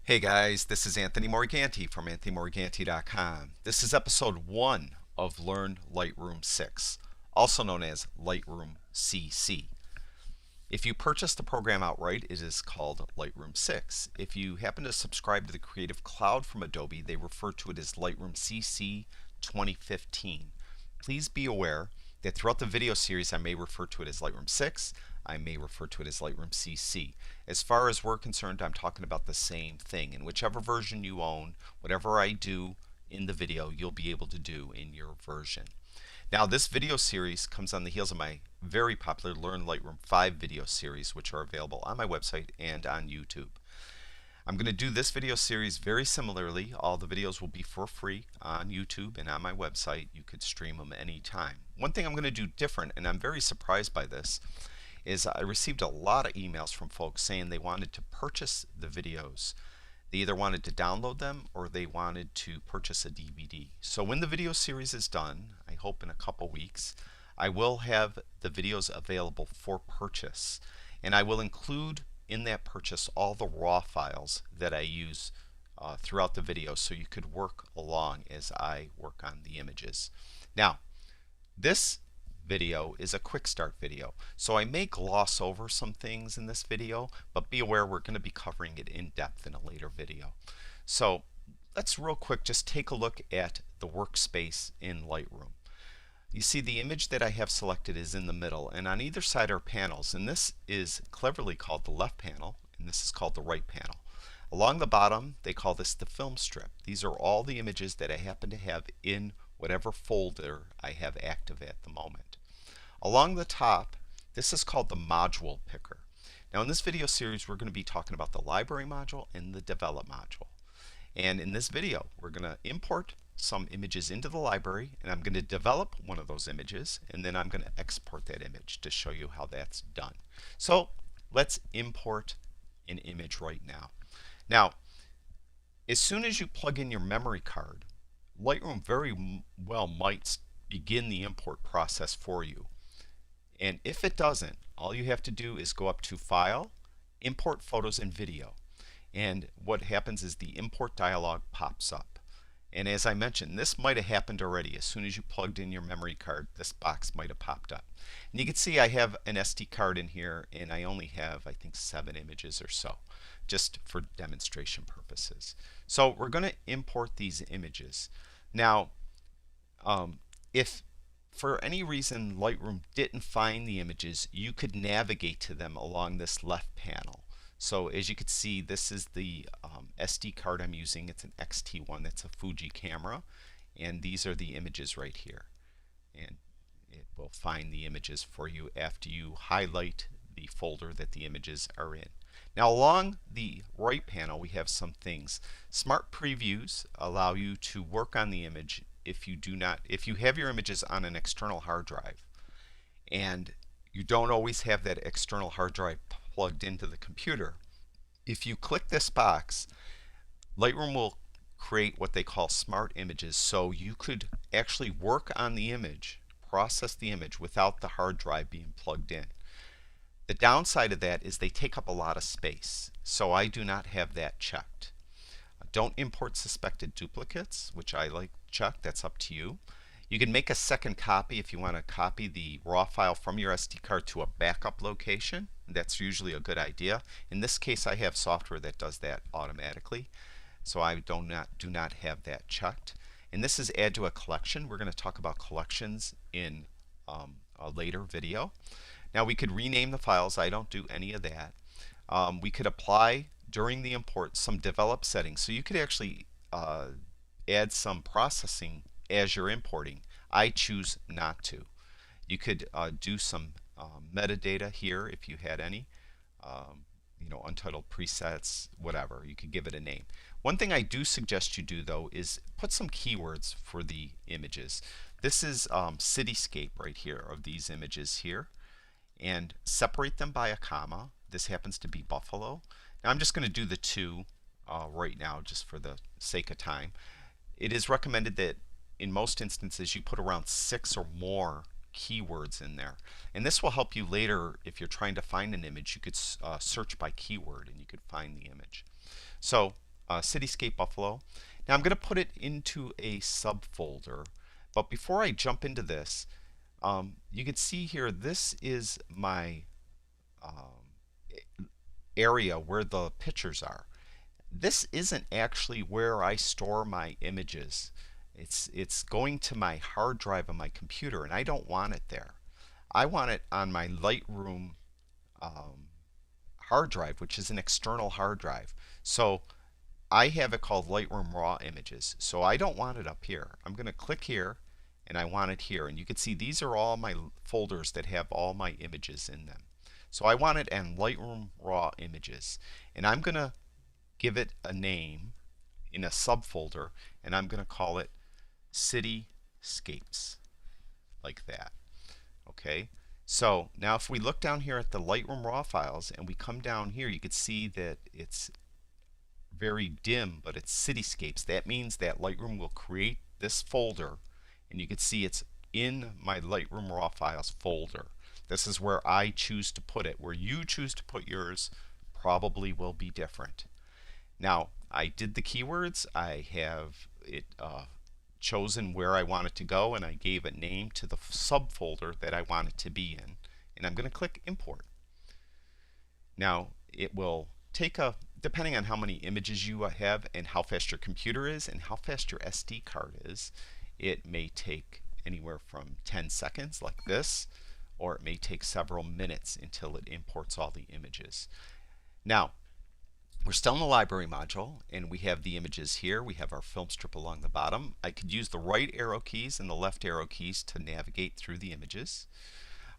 Hey guys, this is Anthony Morganti from anthonymorganti.com. This is episode 1 of Learn Lightroom 6, also known as Lightroom CC. If you purchase the program outright, it is called Lightroom 6. If you happen to subscribe to the Creative Cloud from Adobe, they refer to it as Lightroom CC 2015. Please be aware that throughout the video series I may refer to it as Lightroom 6, I may refer to it as Lightroom CC. As far as we're concerned, I'm talking about the same thing. And whichever version you own, whatever I do in the video, you'll be able to do in your version. Now, this video series comes on the heels of my very popular Learn Lightroom 5 video series, which are available on my website and on YouTube. I'm going to do this video series very similarly. All the videos will be for free on YouTube and on my website. You could stream them anytime. One thing I'm going to do different, and I'm very surprised by this, is I received a lot of emails from folks saying they wanted to purchase the videos. They either wanted to download them or they wanted to purchase a DVD. So when the video series is done, I hope in a couple weeks, I will have the videos available for purchase. And I will include in that purchase all the raw files that I use throughout the video so you could work along as I work on the images. Now, this video is a quick start video, so I may gloss over some things in this video, but be aware we're going to be covering it in depth in a later video. So let's real quick just take a look at the workspace in Lightroom. You see the image that I have selected is in the middle, and on either side are panels, and this is cleverly called the left panel and this is called the right panel. Along the bottom they call this the film strip. These are all the images that I happen to have in whatever folder I have active at the moment. Along the top, this is called the module picker. Now in this video series we're going to be talking about the library module and the develop module. And in this video we're going to import some images into the library, and I'm going to develop one of those images, and then I'm going to export that image to show you how that's done. So let's import an image right now. Now, as soon as you plug in your memory card, Lightroom very well might begin the import process for you. And if it doesn't, all you have to do is go up to File, Import Photos and Video. And what happens is the import dialog pops up. And as I mentioned, this might have happened already. As soon as you plugged in your memory card, this box might have popped up. And you can see I have an SD card in here, and I only have, I think, 7 images or so, just for demonstration purposes. So we're going to import these images. Now, if for any reason Lightroom didn't find the images, you could navigate to them along this left panel. So as you can see, this is the SD card I'm using. It's an XT1. That's a Fuji camera. And these are the images right here. And it will find the images for you after you highlight the folder that the images are in. Now along the right panel we have some things. Smart previews allow you to work on the image if you have your images on an external hard drive and you don't always have that external hard drive plugged into the computer. If you click this box, Lightroom will create what they call smart images, so you could actually work on the image, process the image without the hard drive being plugged in. The downside of that is they take up a lot of space, so I do not have that checked. Don't import suspected duplicates, which I like checked. That's up to you. You can make a second copy if you want to copy the raw file from your SD card to a backup location. That's usually a good idea. In this case I have software that does that automatically, so I do not have that checked. And this is add to a collection. We're going to talk about collections in a later video. Now we could rename the files. I don't do any of that. We could apply during the import some develop settings, so you could actually add some processing as you're importing. I choose not to. You could do some metadata here if you had any, untitled presets, whatever. You could give it a name. One thing I do suggest you do though is put some keywords for the images. This is cityscape right here of these images here, and separate them by a comma. This happens to be Buffalo. Now I'm just going to do the 2 right now just for the sake of time. It is recommended that in most instances you put around 6 or more keywords in there, and this will help you later if you're trying to find an image. You could search by keyword and you could find the image. So Cityscape Buffalo. Now I'm going to put it into a subfolder, but before I jump into this, you can see here this is my area where the pictures are. This isn't actually where I store my images. It's going to my hard drive on my computer, and I don't want it there. I want it on my Lightroom um, hard drive, which is an external hard drive. So I have it called Lightroom Raw Images. So I don't want it up here. I'm going to click here, and I want it here. And you can see these are all my folders that have all my images in them. So I want it in Lightroom Raw Images. And I'm going to give it a name in a subfolder, and I'm going to call it Cityscapes, like that. Okay, so now if we look down here at the Lightroom raw files and we come down here, you can see that it's very dim, but it's Cityscapes. That means that Lightroom will create this folder, and you can see it's in my Lightroom raw files folder. This is where I choose to put it. Where you choose to put yours probably will be different. Now, I did the keywords. I have it chosen where I want it to go, and I gave a name to the subfolder that I want it to be in. And I'm going to click Import. Now, it will take depending on how many images you have and how fast your computer is and how fast your SD card is, it may take anywhere from 10 seconds like this, or it may take several minutes until it imports all the images. Now, we're still in the library module, and we have the images here. We have our film strip along the bottom. I could use the right arrow keys and the left arrow keys to navigate through the images.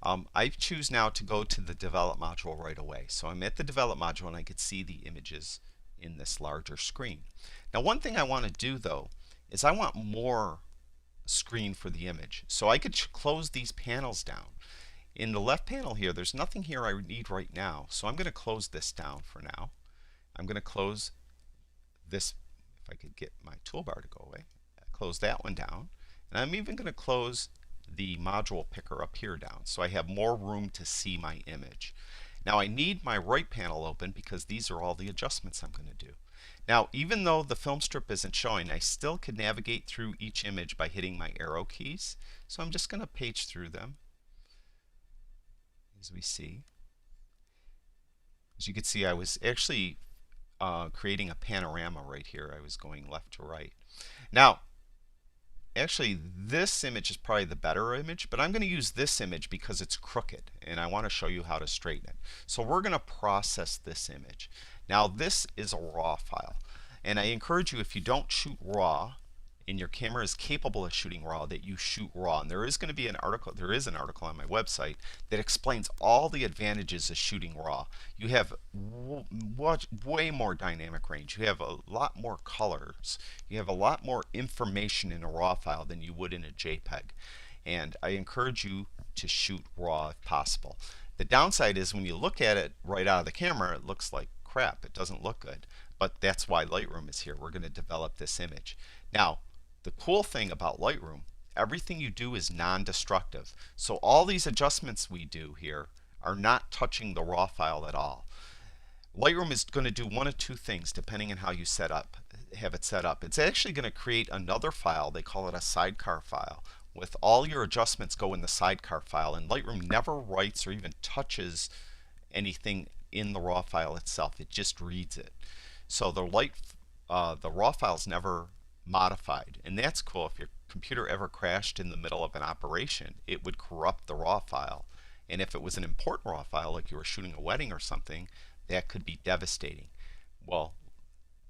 I choose now to go to the develop module right away. So I'm at the develop module, and I could see the images in this larger screen. Now, one thing I want to do though is I want more screen for the image. So I could close these panels down. In the left panel here, there's nothing here I need right now. So I'm going to close this down for now. I'm going to close this, if I could get my toolbar to go away, close that one down. And I'm even going to close the module picker up here down so I have more room to see my image. Now I need my right panel open because these are all the adjustments I'm going to do. Now, even though the film strip isn't showing, I still could navigate through each image by hitting my arrow keys. So I'm just going to page through them as we see. As you can see, I was actually creating a panorama right here. I was going left to right. Now, actually, this image is probably the better image, but I'm going to use this image because it's crooked, and I want to show you how to straighten it. So we're going to process this image. Now, this is a RAW file, and I encourage you, if you don't shoot RAW, and your camera is capable of shooting RAW, that you shoot RAW. And there is going to be an article, there is an article on my website that explains all the advantages of shooting RAW. You have way more dynamic range. You have a lot more colors. You have a lot more information in a RAW file than you would in a JPEG. And I encourage you to shoot RAW if possible. The downside is when you look at it right out of the camera, it looks like crap. It doesn't look good. But that's why Lightroom is here. We're going to develop this image. Now, the cool thing about Lightroom, everything you do is non-destructive. So all these adjustments we do here are not touching the raw file at all. Lightroom is going to do one of two things depending on how you have it set up. It's actually going to create another file, they call it a sidecar file, with all your adjustments go in the sidecar file, and Lightroom never writes or even touches anything in the raw file itself. It just reads it. So the raw file is never modified, and that's cool. If your computer ever crashed in the middle of an operation, it would corrupt the raw file, and if it was an important raw file like you were shooting a wedding or something, that could be devastating. Well,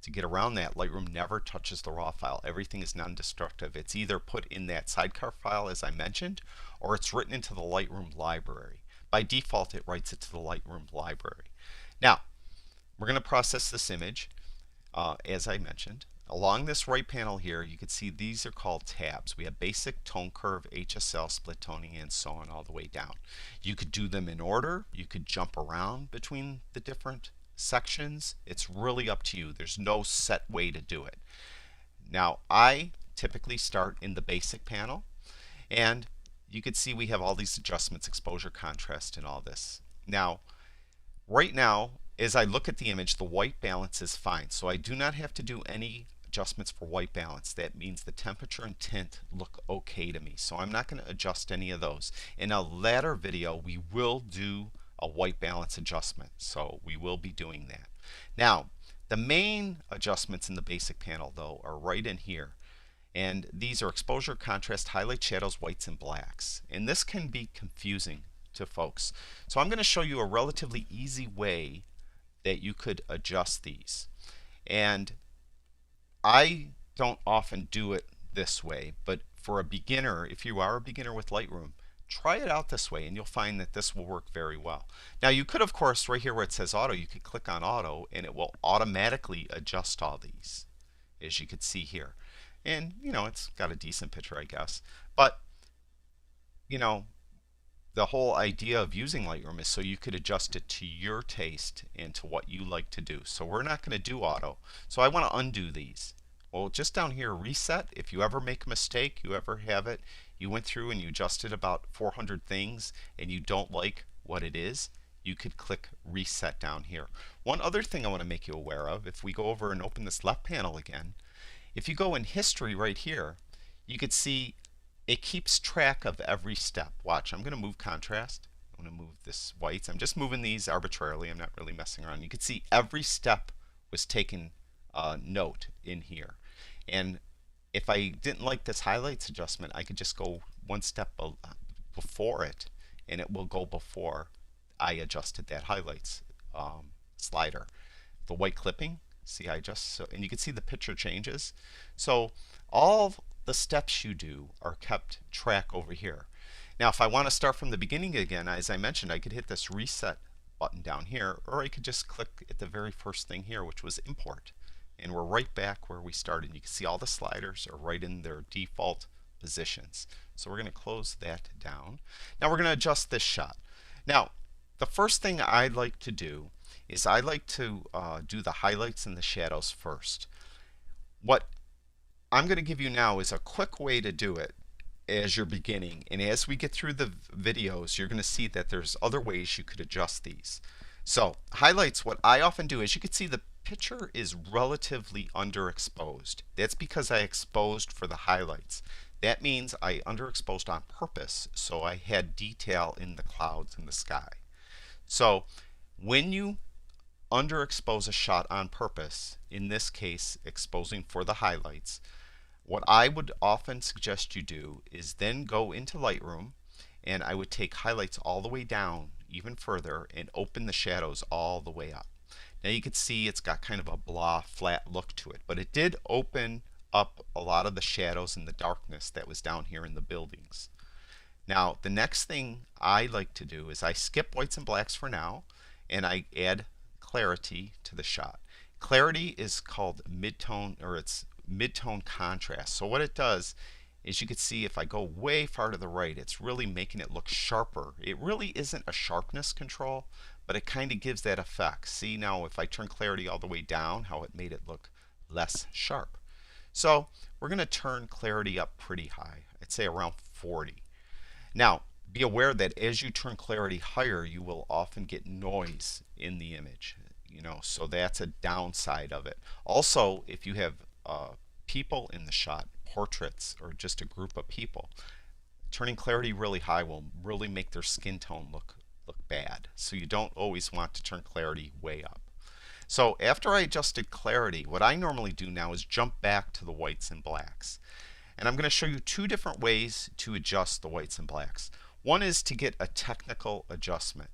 to get around that, Lightroom never touches the raw file. Everything is non-destructive. It's either put in that sidecar file as I mentioned, or it's written into the Lightroom library. By default, it writes it to the Lightroom library. Now, we're going to process this image as I mentioned. Along this right panel here, you can see these are called tabs. We have basic, tone curve, HSL, split toning, and so on all the way down. You could do them in order. You could jump around between the different sections. It's really up to you. There's no set way to do it. Now, I typically start in the basic panel, and you can see we have all these adjustments, exposure, contrast, and all this. Now, right now, as I look at the image, the white balance is fine. So I do not have to do any adjustments for white balance. That means the temperature and tint look okay to me. So I'm not going to adjust any of those. In a later video, we will do a white balance adjustment. So we will be doing that. Now, the main adjustments in the basic panel though are right in here. And these are exposure, contrast, highlight, shadows, whites, and blacks. And this can be confusing to folks. So I'm going to show you a relatively easy way that you could adjust these. And I don't often do it this way, but for a beginner, if you are a beginner with Lightroom, try it out this way and you'll find that this will work very well. Now you could, of course, right here where it says auto, you could click on auto and it will automatically adjust all these, as you can see here. And you know, it's got a decent picture, I guess. But you know, the whole idea of using Lightroom is so you could adjust it to your taste and to what you like to do. So we're not going to do auto. So I want to undo these. Well, just down here, reset. If you ever make a mistake, you ever have it, you went through and you adjusted about 400 things and you don't like what it is, you could click reset down here. One other thing I want to make you aware of, if we go over and open this left panel again, if you go in history right here, you could see it keeps track of every step. Watch, I'm going to move contrast. I'm going to move this whites. I'm just moving these arbitrarily. I'm not really messing around. You can see every step was taken note in here. And if I didn't like this highlights adjustment, I could just go one step before it, and it will go before I adjusted that highlights slider. The white clipping, see, I just, so, and you can see the picture changes. So all the steps you do are kept track over here. Now if I want to start from the beginning again, as I mentioned, I could hit this reset button down here, or I could just click at the very first thing here, which was import. And we're right back where we started. You can see all the sliders are right in their default positions. So we're going to close that down. Now we're going to adjust this shot. Now the first thing I like to do is I like to do the highlights and the shadows first. What I'm going to give you now is a quick way to do it as you're beginning, and as we get through the videos you're going to see that there's other ways you could adjust these. So highlights, what I often do is, you can see the picture is relatively underexposed. That's because I exposed for the highlights. That means I underexposed on purpose, so I had detail in the clouds and the sky. So when you underexpose a shot on purpose, in this case exposing for the highlights, what I would often suggest you do is then go into Lightroom, and I would take highlights all the way down even further and open the shadows all the way up. Now you can see it's got kind of a blah flat look to it, but it did open up a lot of the shadows and the darkness that was down here in the buildings. Now the next thing I like to do is I skip whites and blacks for now, and I add clarity to the shot. Clarity is called mid-tone, or it's mid-tone contrast. So what it does is, you can see if I go way far to the right, it's really making it look sharper. It really isn't a sharpness control, but it kind of gives that effect. See now if I turn clarity all the way down, how it made it look less sharp. So we're going to turn clarity up pretty high. I'd say around 40. Now be aware that as you turn clarity higher, you will often get noise in the image. You know, so that's a downside of it. Also, if you have people in the shot, portraits, or just a group of people, turning clarity really high will really make their skin tone look bad. So you don't always want to turn clarity way up. So after I adjusted clarity, what I normally do now is jump back to the whites and blacks. And I'm going to show you two different ways to adjust the whites and blacks. One is to get a technical adjustment.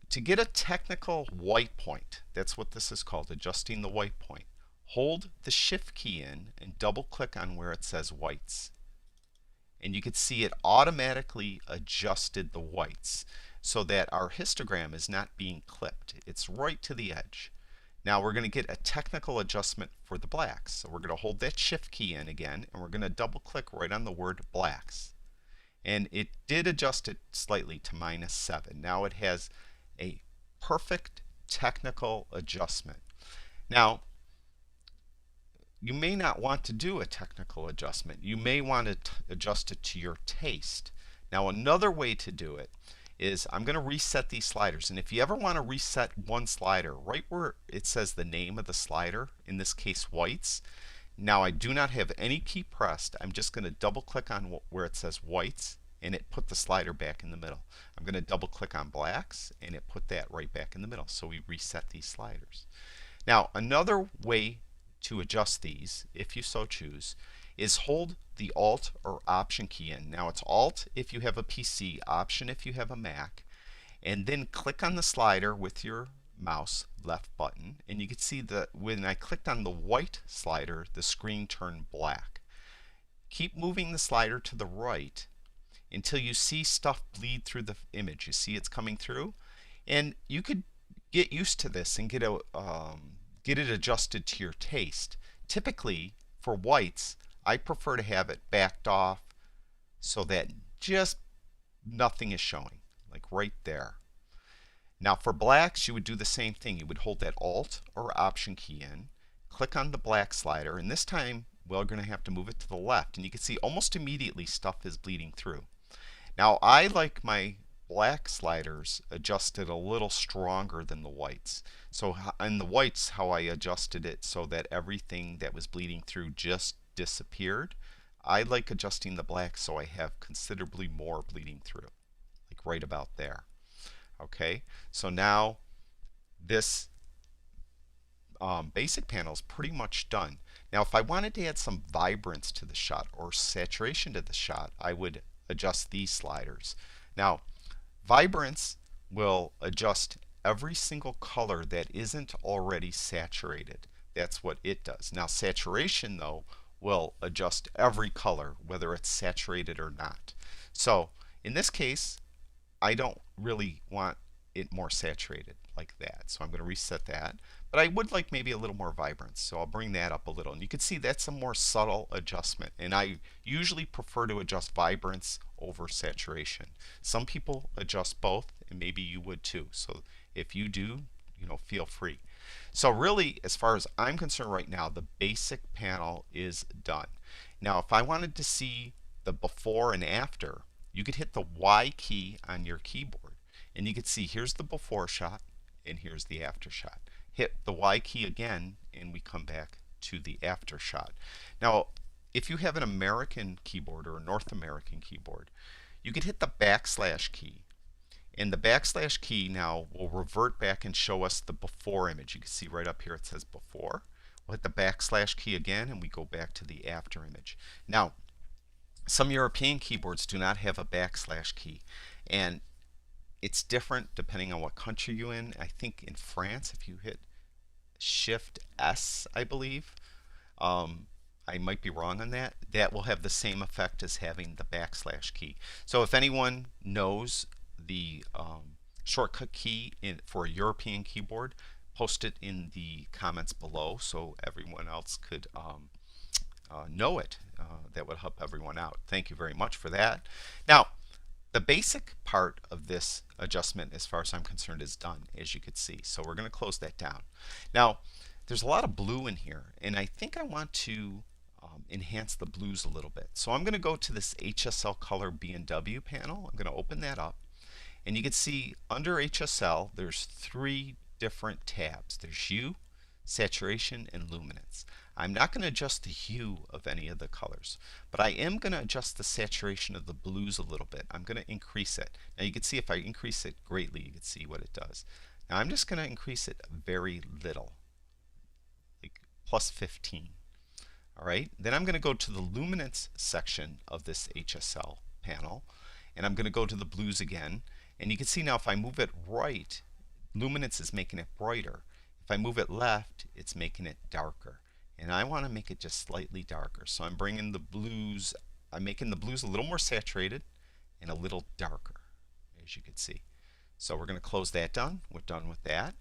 To get a technical white point, that's what this is called, adjusting the white point. Hold the shift key in and double click on where it says whites. And you can see it automatically adjusted the whites so that our histogram is not being clipped. It's right to the edge. Now we're going to get a technical adjustment for the blacks. So we're going to hold that shift key in again, and we're going to double click right on the word blacks. And it did adjust it slightly to -7. Now it has a perfect technical adjustment. Now you may not want to do a technical adjustment. You may want to adjust it to your taste. Now another way to do it is I'm going to reset these sliders. And if you ever want to reset one slider, right where it says the name of the slider, in this case whites, now I do not have any key pressed. I'm just going to double click on where it says whites, and it put the slider back in the middle. I'm going to double click on blacks, and it put that right back in the middle. So we reset these sliders. Now another way to adjust these, if you so choose, is hold the Alt or Option key in. Now it's Alt if you have a PC, Option if you have a Mac, and then click on the slider with your mouse left button, and you can see that when I clicked on the white slider, the screen turned black. Keep moving the slider to the right until you see stuff bleed through the image. You see it's coming through, and you could get used to this and get it adjusted to your taste. Typically for whites, I prefer to have it backed off so that just nothing is showing, like right there. Now for blacks, you would do the same thing. You would hold that Alt or Option key in, click on the black slider, and this time we're going to have to move it to the left, and you can see almost immediately stuff is bleeding through. Now I like my black sliders adjusted a little stronger than the whites. So in the whites, how I adjusted it so that everything that was bleeding through just disappeared. I like adjusting the black so I have considerably more bleeding through, like right about there. Okay, so now this basic panel is pretty much done. Now if I wanted to add some vibrance to the shot or saturation to the shot, I would adjust these sliders. Now vibrance will adjust every single color that isn't already saturated. That's what it does. Now saturation though will adjust every color whether it's saturated or not. So in this case I don't really want it more saturated like that, so I'm going to reset that, but I would like maybe a little more vibrance, so I'll bring that up a little, and you can see that's a more subtle adjustment, and I usually prefer to adjust vibrance over saturation. Some people adjust both, and maybe you would too, so if you do, feel free. So really, as far as I'm concerned right now, the basic panel is done. Now if I wanted to see the before and after, you could hit the Y key on your keyboard, and you could see here's the before shot and here's the after shot. Hit the Y key again and we come back to the after shot. Now if you have an American keyboard or a North American keyboard, you could hit the backslash key, and the backslash key now will revert back and show us the before image. You can see right up here it says before. We'll hit the backslash key again and we go back to the after image. Now some European keyboards do not have a backslash key, and it's different depending on what country you're in. I think in France, if you hit Shift S, I believe, I might be wrong on that, that will have the same effect as having the backslash key. So if anyone knows the shortcut key for a European keyboard, post it in the comments below so everyone else could know it. That would help everyone out. Thank you very much for that. Now, the basic part of this adjustment, as far as I'm concerned, is done, as you could see. So we're going to close that down. Now, there's a lot of blue in here, and I think I want to enhance the blues a little bit. So I'm going to go to this HSL Color B&W panel. I'm going to open that up, and you can see under HSL, there's 3 different tabs. There's Hue, Saturation, and Luminance. I'm not going to adjust the hue of any of the colors, but I am going to adjust the saturation of the blues a little bit. I'm going to increase it. Now you can see if I increase it greatly, you can see what it does. Now I'm just going to increase it very little, like plus 15. All right, then I'm going to go to the luminance section of this HSL panel, and I'm going to go to the blues again, and you can see now if I move it right, luminance is making it brighter. If I move it left, it's making it darker. And I want to make it just slightly darker. So I'm bringing the blues, I'm making the blues a little more saturated and a little darker, as you can see. So we're going to close that down. We're done with that.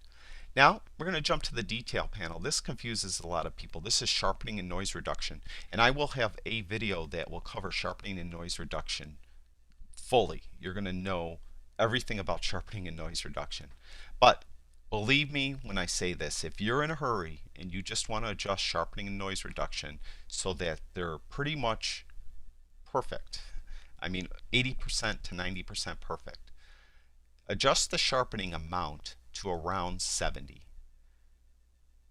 Now we're going to jump to the detail panel. This confuses a lot of people. This is sharpening and noise reduction. And I will have a video that will cover sharpening and noise reduction fully. You're going to know everything about sharpening and noise reduction. But believe me when I say this, if you're in a hurry and you just want to adjust sharpening and noise reduction so that they're pretty much perfect, I mean 80% to 90% perfect, Adjust the sharpening amount to around 70.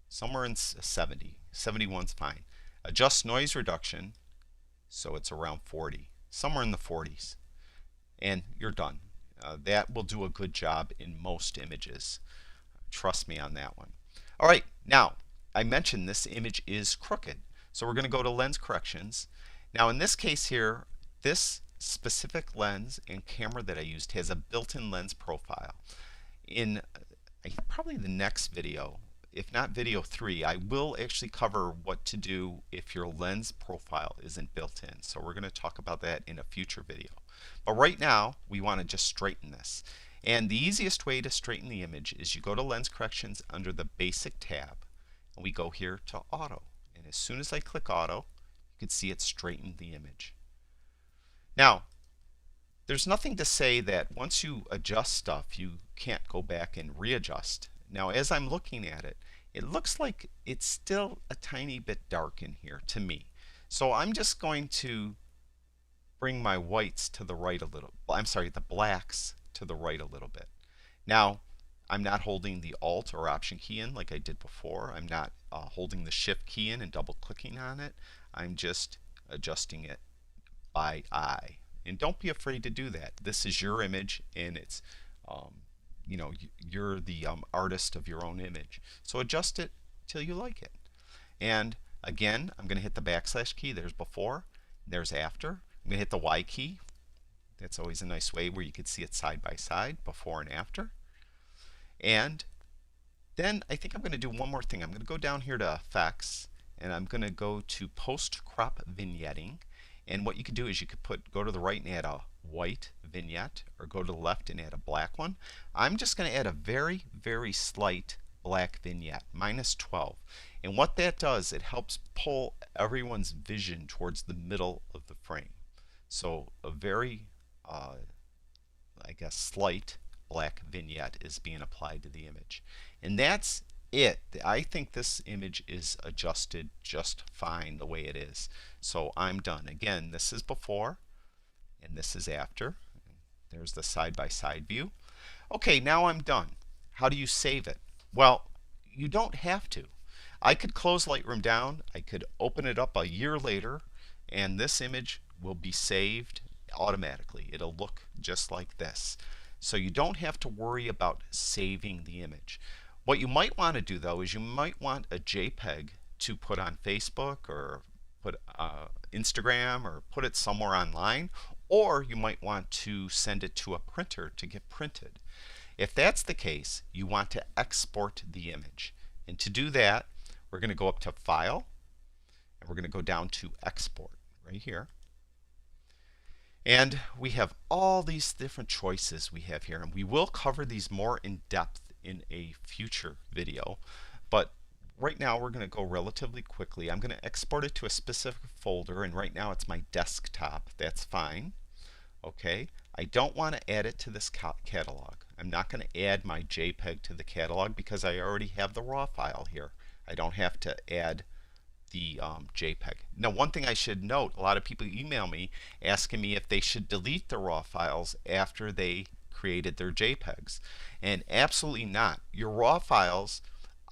Somewhere in 70. 71's fine. Adjust noise reduction so it's around 40. Somewhere in the 40s. And you're done. That will do a good job in most images. Trust me on that one. All right, now I mentioned this image is crooked. So we're going to go to lens corrections. Now in this case here, this specific lens and camera that I used has a built-in lens profile. In probably the next video, if not video 3, I will actually cover what to do if your lens profile isn't built in. So we're going to talk about that in a future video. But right now, we want to just straighten this. And the easiest way to straighten the image is you go to lens corrections under the basic tab, and we go here to auto. And as soon as I click auto, you can see it straightened the image. Now, there's nothing to say that once you adjust stuff, you can't go back and readjust. Now, as I'm looking at it, it looks like it's still a tiny bit dark in here to me. So I'm just going to bring my whites to the right a little. I'm sorry, the blacks to the right a little bit. Now, I'm not holding the Alt or Option key in like I did before. I'm not holding the Shift key in and double clicking on it. I'm just adjusting it by eye. And don't be afraid to do that. This is your image, and it's you know, you're the artist of your own image. So adjust it till you like it. And again, I'm going to hit the backslash key. There's before, there's after. I'm going to hit the Y key. That's always a nice way where you can see it side by side, before and after. And then I think I'm going to do one more thing. I'm going to go down here to Effects, and I'm going to go to Post Crop Vignetting. And what you could do is you could go to the right and add a white vignette, or go to the left and add a black one. I'm just going to add a very, very slight black vignette, -12. And what that does, it helps pull everyone's vision towards the middle of the frame. So a very, I guess, slight black vignette is being applied to the image. And that's it. I think this image is adjusted just fine the way it is. So I'm done. Again, this is before and this is after. There's the side-by-side view. Okay, now I'm done. How do you save it? Well, you don't have to. I could close Lightroom down. I could open it up a year later, and this image will be saved automatically. It'll look just like this. So you don't have to worry about saving the image. What you might want to do, though, is you might want a JPEG to put on Facebook, or put Instagram, or put it somewhere online, or you might want to send it to a printer to get printed. If that's the case, you want to export the image. And to do that, we're going to go up to File, and we're going to go down to Export right here. And we have all these different choices we have here, and we will cover these more in depth in a future video. But right now we're going to go relatively quickly. I'm going to export it to a specific folder, and right now it's my desktop. That's fine. Okay. I don't want to add it to this catalog. I'm not going to add my JPEG to the catalog because I already have the raw file here. I don't have to add the JPEG. Now, one thing I should note, a lot of people email me asking me if they should delete the raw files after they created their JPEGs. And absolutely not. Your raw files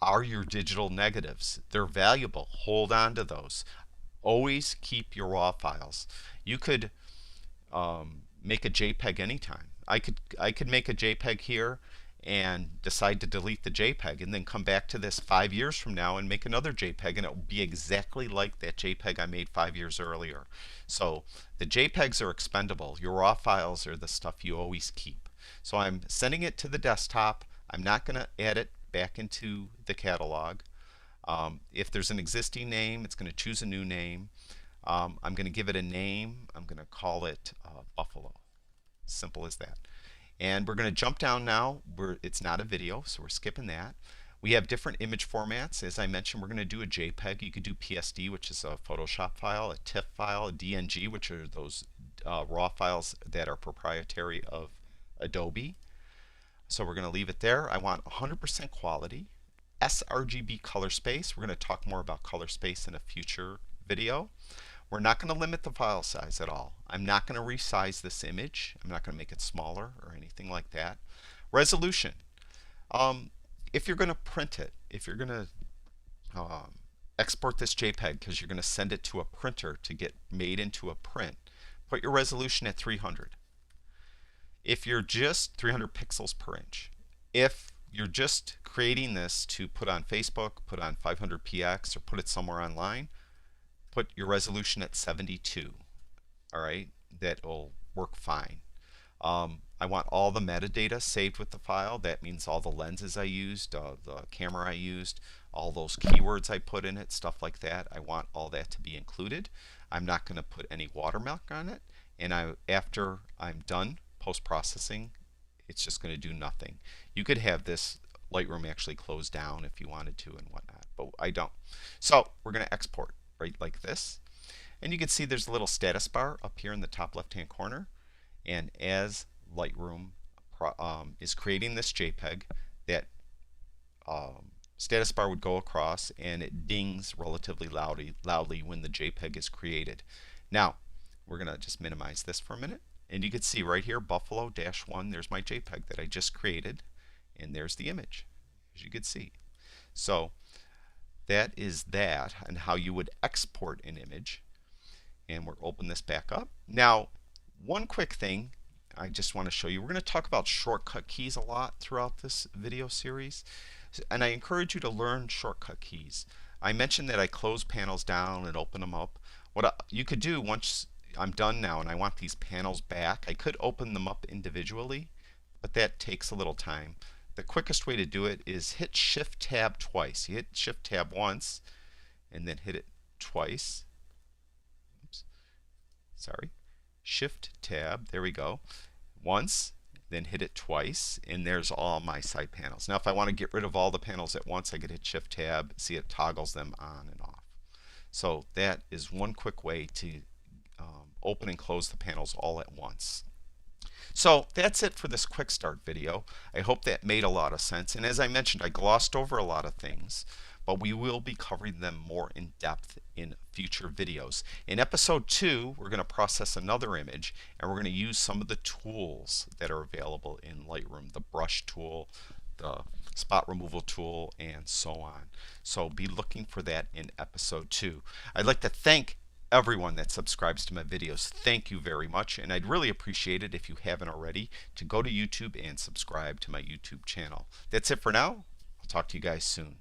are your digital negatives. They're valuable. Hold on to those. Always keep your raw files. You could make a JPEG anytime. I could make a JPEG here and decide to delete the JPEG, and then come back to this 5 years from now and make another JPEG, and it will be exactly like that JPEG I made 5 years earlier. So the JPEGs are expendable. Your raw files are the stuff you always keep. So I'm sending it to the desktop. I'm not going to add it back into the catalog. If there's an existing name, it's going to choose a new name. I'm going to give it a name. I'm going to call it Buffalo. Simple as that. And we're going to jump down now. It's not a video, so we're skipping that. We have different image formats. As I mentioned, we're going to do a JPEG. You could do PSD, which is a Photoshop file, a TIFF file, a DNG, which are those raw files that are proprietary of Adobe. So we're going to leave it there. I want 100% quality. sRGB color space. We're going to talk more about color space in a future video. We're not going to limit the file size at all. I'm not going to resize this image. I'm not going to make it smaller or anything like that. Resolution. Um, if you're going to print it, if you're going to export this JPEG because you're going to send it to a printer to get made into a print, put your resolution at 300. If you're just 300 pixels per inch, if you're just creating this to put on Facebook, put on 500px, or put it somewhere online, put your resolution at 72. All right, that will work fine. I want all the metadata saved with the file. That means all the lenses I used, the camera I used, all those keywords I put in it, stuff like that. I want all that to be included. I'm not going to put any watermark on it. And after I'm done post-processing, it's just going to do nothing. You could have this Lightroom actually close down if you wanted to and whatnot, but I don't. So we're going to export right like this. And you can see there's a little status bar up here in the top left-hand corner. And as Lightroom is creating this JPEG, that status bar would go across and it dings relatively loudly when the JPEG is created. Now, we're going to just minimize this for a minute. And you can see right here, Buffalo-1, there's my JPEG that I just created. And there's the image, as you can see. So that is that and how you would export an image. And we'll open this back up. Now, one quick thing I just want to show you. We're going to talk about shortcut keys a lot throughout this video series. And I encourage you to learn shortcut keys. I mentioned that I close panels down and open them up. What you could do once I'm done now and I want these panels back, I could open them up individually, but that takes a little time. The quickest way to do it is hit Shift Tab twice. You hit Shift Tab once and then hit it twice. Oops. Sorry. Shift Tab, there we go, once, then hit it twice, and there's all my side panels. Now if I want to get rid of all the panels at once, I could hit Shift Tab, see it toggles them on and off. So that is one quick way to open and close the panels all at once. So that's it for this quick start video. I hope that made a lot of sense, and as I mentioned, I glossed over a lot of things, but we will be covering them more in depth in future videos. In episode 2, we're going to process another image and we're going to use some of the tools that are available in Lightroom, the brush tool, the spot removal tool, and so on. So be looking for that in episode 2. I'd like to thank everyone that subscribes to my videos. Thank you very much, and I'd really appreciate it if you haven't already to go to YouTube and subscribe to my YouTube channel. That's it for now. I'll talk to you guys soon.